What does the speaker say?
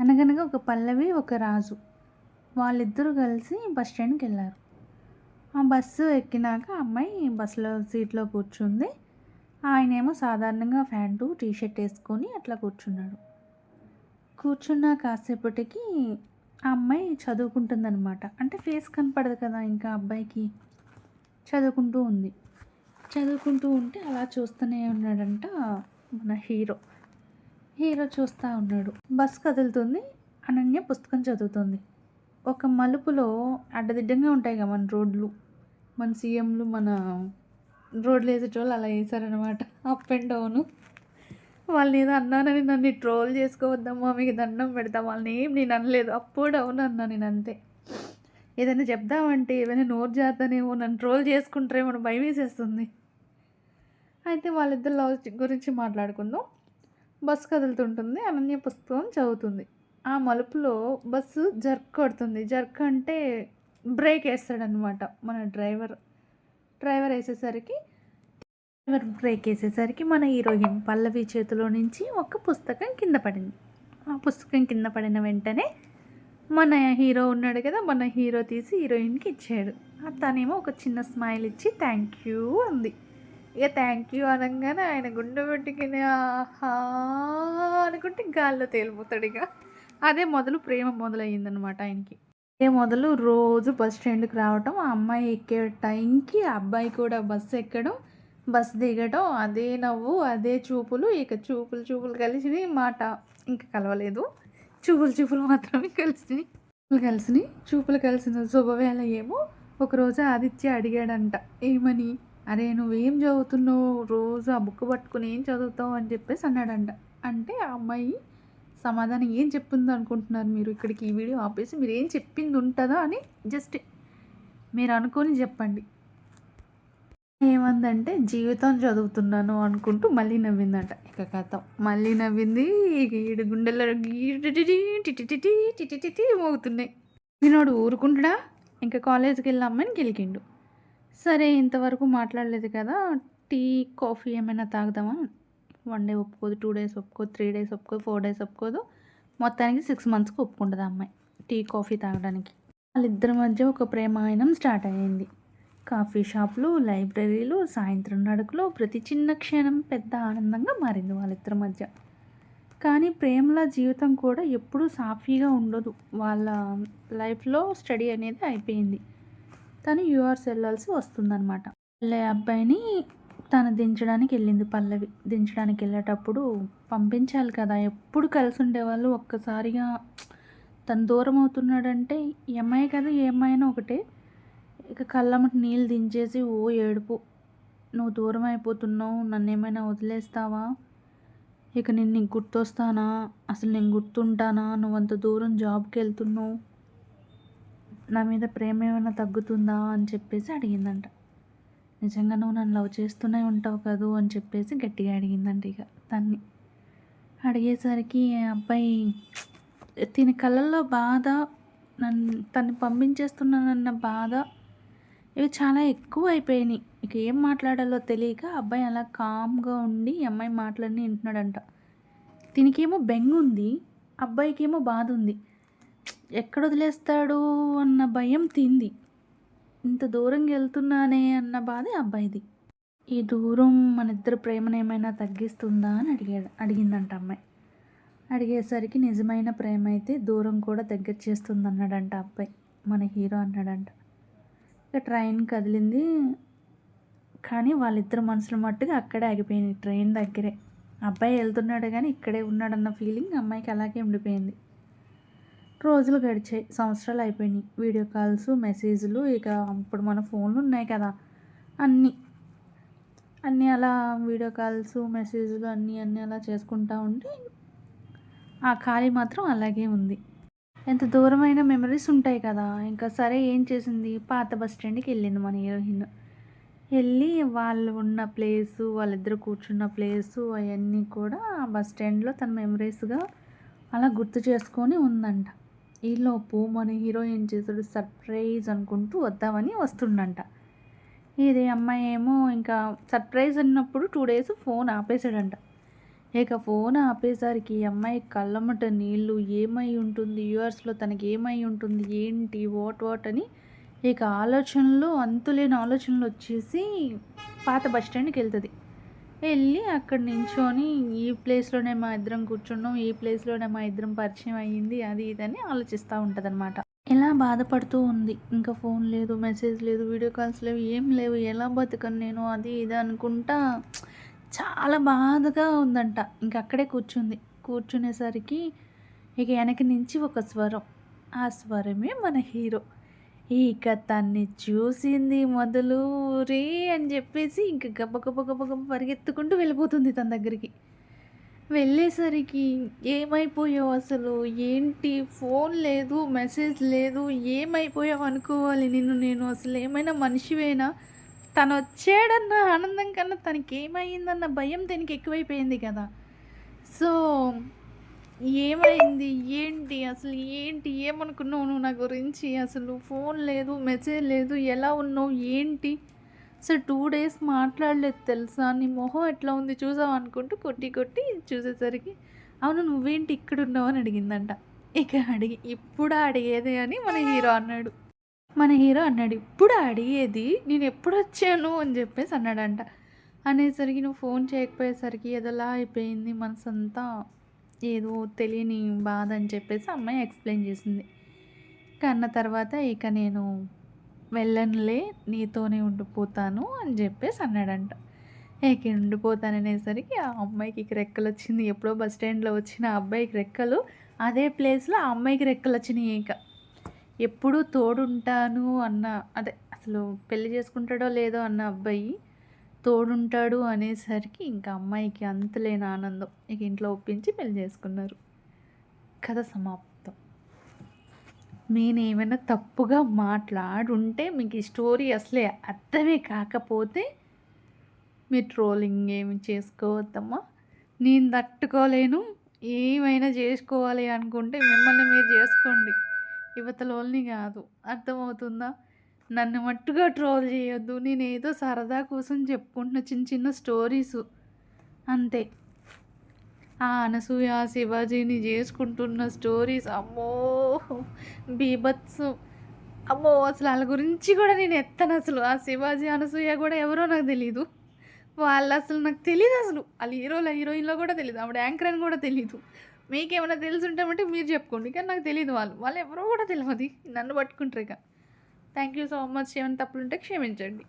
అనగనగా ఒక పల్లవి, ఒక రాజు. వాళ్ళిద్దరూ కలిసి బస్ స్టాండ్‌కెళ్లారు. ఆ బస్సు ఎక్కినాక అమ్మాయి బస్సులో సీట్‌లో కూర్చుంది. ఆయనేమో సాధారణంగా ప్యాంటు, టీ షర్ట్ ఏసుకొని అట్లా కూర్చున్నాడు. కూర్చున్న కాసేపటికి ఆ అమ్మాయి చదువుకుంటుందనమాట. అంటే ఫేస్ కనపడదు కదా ఇంకా అబ్బాయికి. చదువుకుంటూ ఉంది. చదువుకుంటూ ఉంటే అలా చూస్తూనే ఉన్నాడంట మన హీరో. హీరో చూస్తా ఉన్నాడు. బస్ కదులుతుంది. అనన్య పుస్తకం చదువుతుంది. ఒక మలుపులో అడ్డదిడ్డంగా ఉంటాయి కదా మన రోడ్లు. మన సీఎంలు మన రోడ్లు వేసేటోళ్ళు అలా వేసారనమాట. Up and down. వాళ్ళని ఏదో అన్నానని నన్ను ట్రోల్ చేసుకోవద్దమ్మా, మీకు దండం పెడతా. వాళ్ళని ఏం నేను అనలేదు. అప్ డౌన్ అన్నా నేను అంతే. ఏదైనా చెప్దామంటే ఏమైనా నోరు జారుతానేమో, నన్ను ట్రోల్ చేసుకుంటారేమో అని భయం వేసేస్తుంది. అయితే వాళ్ళిద్దరు లవ్ గురించి మాట్లాడుకుందాం. బస్సు కదులుతుంటుంది. అనన్య పుస్తకం చదువుతుంది. ఆ మలుపులో బస్సు జర్క్ కొడుతుంది. జర్క్ అంటే బ్రేక్ వేస్తాడనమాట మన డ్రైవర్. డ్రైవర్ బ్రేక్ వేసేసరికి మన హీరోయిన్ పల్లవి చేతిలో నుంచి ఒక పుస్తకం కింద పడింది. ఆ పుస్తకం కింద పడిన వెంటనే మన హీరో ఉన్నాడు కదా, మన హీరో తీసి హీరోయిన్కి ఇచ్చాడు. తనేమో ఒక చిన్న స్మైల్ ఇచ్చి థ్యాంక్ యూ అంది. ఇక థ్యాంక్ యూ అనగానే ఆయన గుండె పెట్టుకుని ఆహా అనుకుంటే గాల్లో తేలిపోతాడు. ఇక అదే మొదలు ప్రేమ మొదలయ్యిందనమాట ఆయనకి. అదే మొదలు రోజు బస్ స్టాండ్కి రావటం, ఆ అమ్మాయి ఎక్కే టైంకి ఆ అబ్బాయి కూడా బస్సు ఎక్కడం, బస్ దిగడం, అదే నవ్వు, అదే చూపులు. ఇక చూపులు కలిసినాయి, మాట ఇంకా కలవలేదు. చూపులు మాత్రమే కలిసినాయి. చూపులు కలిసిన శుభవేళ ఏమో ఒకరోజు ఆదిత్య అడిగాడంట ఏమని, అరే నువ్వేం చదువుతున్నావు, రోజు ఆ బుక్ పట్టుకుని ఏం చదువుతావు అని చెప్పేసి అన్నాడంట. అంటే ఆ అమ్మాయి సమాధానం ఏం చెప్పిందో అనుకుంటున్నారు మీరు? ఇక్కడికి ఈ వీడియో ఆపేసి మీరు ఏం చెప్పింది ఉంటుందా అని జస్ట్ మీరు అనుకొని చెప్పండి. ఏమందంటే జీవితం చదువుతున్నాను అనుకుంటూ మళ్ళీ నవ్విందంట. ఇక కథ మళ్ళీ నవ్వింది. ఇక ఈడు గుండెల్లో టిటిటిటి మోగుతున్నాయి. వినోడు ఊరుకుంటుడా, ఇంకా కాలేజీకి వెళ్ళి అమ్మాయిని గెలికిండు. సరే ఇంతవరకు మాట్లాడలేదు కదా, టీ కాఫీ ఏమైనా తాగుదామా? 1 డే ఒప్పుకోదు, 2 డేస్ ఒప్పుకోదు, 3 డేస్ ఒప్పుకోదు, 4 డేస్ ఒప్పుకోదు. మొత్తానికి 6 మంత్స్కి ఒప్పుకుంటుంది అమ్మాయి టీ కాఫీ తాగడానికి. వాళ్ళిద్దరి మధ్య ఒక ప్రేమాయణం స్టార్ట్ అయ్యింది. కాఫీ షాపులు, లైబ్రరీలు, సాయంత్రం నడుకులు, ప్రతి చిన్న క్షణం పెద్ద ఆనందంగా మారింది వాళ్ళిద్దరి మధ్య. కానీ ప్రేమల జీవితం కూడా ఎప్పుడూ సాఫీగా ఉండదు. వాళ్ళ లైఫ్లో స్టడీ అనేది అయిపోయింది. తను యూఆర్స్ వెళ్ళాల్సి వస్తుందన్నమాట. వెళ్ళే అబ్బాయిని తను దించడానికి వెళ్ళింది పల్లవి. దించడానికి వెళ్ళేటప్పుడు పంపించాలి కదా, ఎప్పుడు కలిసి ఉండేవాళ్ళు ఒక్కసారిగా తను దూరం అవుతున్నాడంటే ఈ అమ్మాయి కదా, ఏ అమ్మాయినా ఒకటే. ఇక కళ్ళమ్మటి నీళ్ళు దించేసి ఓ ఏడుపు. నువ్వు దూరం అయిపోతున్నావు, నన్ను ఏమైనా వదిలేస్తావా, ఇక నేను నీకు గుర్తొస్తానా, అసలు నేను గుర్తుంటానా, నువ్వంత దూరం జాబ్కి వెళ్తున్నావు, నా మీద ప్రేమ ఏమైనా తగ్గుతుందా అని చెప్పేసి అడిగిందంట. నిజంగా నువ్వు నన్ను లవ్ చేస్తూనే ఉంటావు కదూ అని చెప్పేసి గట్టిగా అడిగిందంట. ఇక అడిగేసరికి అబ్బాయి తిని కళ్ళల్లో బాధ, తను పంపించేస్తున్నానన్న బాధ, ఇవి చాలా ఎక్కువ అయిపోయినాయి. ఇక ఏం మాట్లాడాలో తెలియక అబ్బాయి అలా కామ్గా ఉండి అమ్మాయి మాటలన్నీ వింటున్నాడంట. దీనికేమో బెంగ ఉంది, అబ్బాయికేమో బాధ ఉంది. ఎక్కడ వదిలేస్తాడు అన్న భయం తింది. ఇంత దూరంగా వెళ్తున్నానే అన్న బాధ అబ్బాయిది. ఈ దూరం మన ఇద్దరు ప్రేమను ఏమైనా తగ్గిస్తుందా అని అడిగిందంట అమ్మాయి. అడిగేసరికి నిజమైన ప్రేమ అయితే దూరం కూడా దగ్గర చేస్తుంది అన్నాడంట అబ్బాయి. మన హీరో అన్నాడంట. ఇక ట్రైన్ కదిలింది. కానీ వాళ్ళిద్దరు మనసులు మట్టుగా అక్కడే ఆగిపోయింది, ట్రైన్ దగ్గరే. అబ్బాయి వెళ్తున్నాడు కానీ ఇక్కడే ఉన్నాడన్న ఫీలింగ్ అమ్మాయికి అలాగే ఉండిపోయింది. రోజులు గడిచాయి, సంవత్సరాలు అయిపోయినాయి. వీడియో కాల్స్, మెసేజ్లు, ఇక ఇప్పుడు మన ఫోన్లు ఉన్నాయి కదా, అన్నీ అలా వీడియో కాల్స్, మెసేజ్లు అన్నీ అలా చేసుకుంటూ ఉంటే ఆ ఖాళీ మాత్రం అలాగే ఉంది. ఎంత దూరమైన మెమరీస్ ఉంటాయి కదా. ఇంకా సరే ఏం చేసింది, పాత బస్ స్టాండ్కి వెళ్ళింది మన హీరోయిన్. వెళ్ళి వాళ్ళు ఉన్న ప్లేసు, వాళ్ళిద్దరు కూర్చున్న ప్లేసు అవన్నీ కూడా బస్ స్టాండ్లో తన మెమరీస్గా అలా గుర్తు చేసుకొని ఉందంట. ఈలోపు మన హీరో ఏం చేశాడు, సర్ప్రైజ్ అనుకుంటూ వద్దామని వస్తుండంట. ఇది అమ్మాయి ఏమో ఇంకా సర్ప్రైజ్ అన్నప్పుడు 2 డేస్ ఫోన్ ఆపేసాడంట. ఇక ఫోన్ ఆపేసరికి ఈ అమ్మాయి కళ్ళమ్మట నీళ్ళు ఏమై ఉంటుంది? యూఎస్‌లో తనకేమై ఉంటుంది? ఏంటి? వాట్ అని ఇక ఆలోచనలు అంతులేని ఆలోచనలొచ్చేసి పాత బస్ స్టాండ్‌కెళ్తది. ఎళ్లి అక్కడ నించొని ఈ ప్లేస్‌లోనే మా ఇద్దరం కూర్చున్నాం. ఈ ప్లేస్‌లోనే మా ఇద్దరం పరిచయం అయ్యింది. అది ఇది అని ఆలోచిస్తా ఉంటదనమాట. ఇలా బాధపడుతూ ఉంది. ఇంకా ఫోన్ లేదు, మెసేజ్ లేదు, వీడియో కాల్స్ లేవు, ఏం లేవు. ఎలా బతకను నేను అది ఇది అనుకుంటా చాలా బాధగా ఉందంట. ఇంక అక్కడే కూర్చుంది. కూర్చునేసరికి ఇక ఎనక నుంచి ఒక స్వరం. ఆ స్వరమే మన హీరో. ఇక తన్ని చూసింది మొదలు "ఒరేయ్" అని జెప్పేసి ఇంక గబ గబ గబ గబ పరిగెత్తుకుంటూ వెళ్ళిపోతుంది తన దగ్గరికి. వెళ్ళేసరికి "ఏమైపోయావు అసలు? ఏంటి? ఫోన్ లేదు, మెసేజ్ లేదు. ఏమైపోయావు అనుకోవాలి నిన్ను నేను. అసలు ఏమైనా మనిషివేనా?" తనొచ్చాడన్న ఆనందం కన్నా తనకేమైందన్న భయం దీనికి ఎక్కువైపోయింది కదా! సో, ఏమైంది? ఏంటి? అసలు ఏంటి? ఏమనుకున్నావు నువ్వు నా గురించి? అసలు ఫోన్ లేదు, మెసేజ్ లేదు. ఎలా ఉన్నావు? ఏంటి? అసలు 2 డేస్ మాట్లాడలేదు తెలుసా? నీ మొహం ఎట్లా ఉంది చూసావా? అనుకుంటూ కొట్టి కొట్టి చూసేసరికి, అవును నువ్వేంటి ఇక్కడున్నావు అని అడిగిందంట. ఇక ఇప్పుడా అడిగేది అని మన హీరో అన్నాడు, "ఇప్పుడా అడిగేది? నేనెప్పుడొచ్చాను?" అని జెప్పేసి అన్నాడంట. అనేసరికి నువ్వు ఫోన్ చేయకపోయేసరికి ఏదోలా అయిపోయింది మనసంతా. ఏదో తెలియని బాధ అని చెప్పేసి అమ్మాయి ఎక్స్‌ప్లెయిన్ చేసింది. అన్న తర్వాత ఇక నేను వెళ్ళనులే నీతోనే ఉండిపోతాను అని చెప్పేసి అన్నాడంట. ఇక ఉండిపోతాననేసరికి ఆ అమ్మాయికి ఇక రెక్కలొచ్చింది. ఎప్పుడో బస్ స్టాండ్‌లో వచ్చిన ఆ అబ్బాయికి రెక్కలు, అదే ప్లేస్‌లో ఆ అమ్మాయికి రెక్కలొచ్చినాయి ఇక. ఎప్పుడూ తోడుంటాను అన్న అదే అసలు పెళ్లి చేసుకుంటాడో లేదో అన్న అబ్బాయి తోడుంటాడు అనేసరికి ఇంకా అమ్మాయికి అంతులేని ఆనందం. ఇక ఇంట్లో ఒప్పించి పెళ్లి చేసుకున్నారు. కథ సమాప్తం. నేనేమైనా తప్పుగా మాట్లాడుంటే మీకు ఈ స్టోరీ అసలే అర్థమే కాకపోతే మీరు ట్రోలింగ్ ఏమి చేసుకోవద్దమ్మా. నేను తట్టుకోలేను. ఏమైనా చేసుకోవాలి అనుకుంటే మిమ్మల్ని మీరు చేసుకోండి. ఇవతలోళ్ళని కాదు. అర్థమవుతుందా? నన్ను మట్టుగా ట్రోల్ చేయొద్దు. నేనేదో సరదా కోసం చెప్పుకుంటున్న చిన్న చిన్న స్టోరీసు అంతే. ఆ అనసూయ, శివాజీని చేసుకుంటున్న స్టోరీస్ అమ్మో! బీభత్సం. అమ్మో! అసలు ఆళ్ళ గురించి కూడా నేను ఎత్తనసలు. ఆ శివాజీ, అనసూయ కూడా ఎవరో నాకు తెలీదు. వాళ్ళసలు నాకు తెలీదసలు. ఆళ్ళు హీరోలో, హీరోయిన్‌లో కూడా తెలీదు. ఆవిడ యాంకర్ అని కూడా తెలీదు. మీకేమైనా తెలిసుంటే మట్టి మీరు చెప్పుకోండి. కానీ నాకు తెలీదు వాళ్ళు. వాళ్ళెవరో కూడా తెలవది. నన్ను పట్టుకుంటారిక. Thank you so much. ఏమైనా తప్పులుంటే క్షమించండి.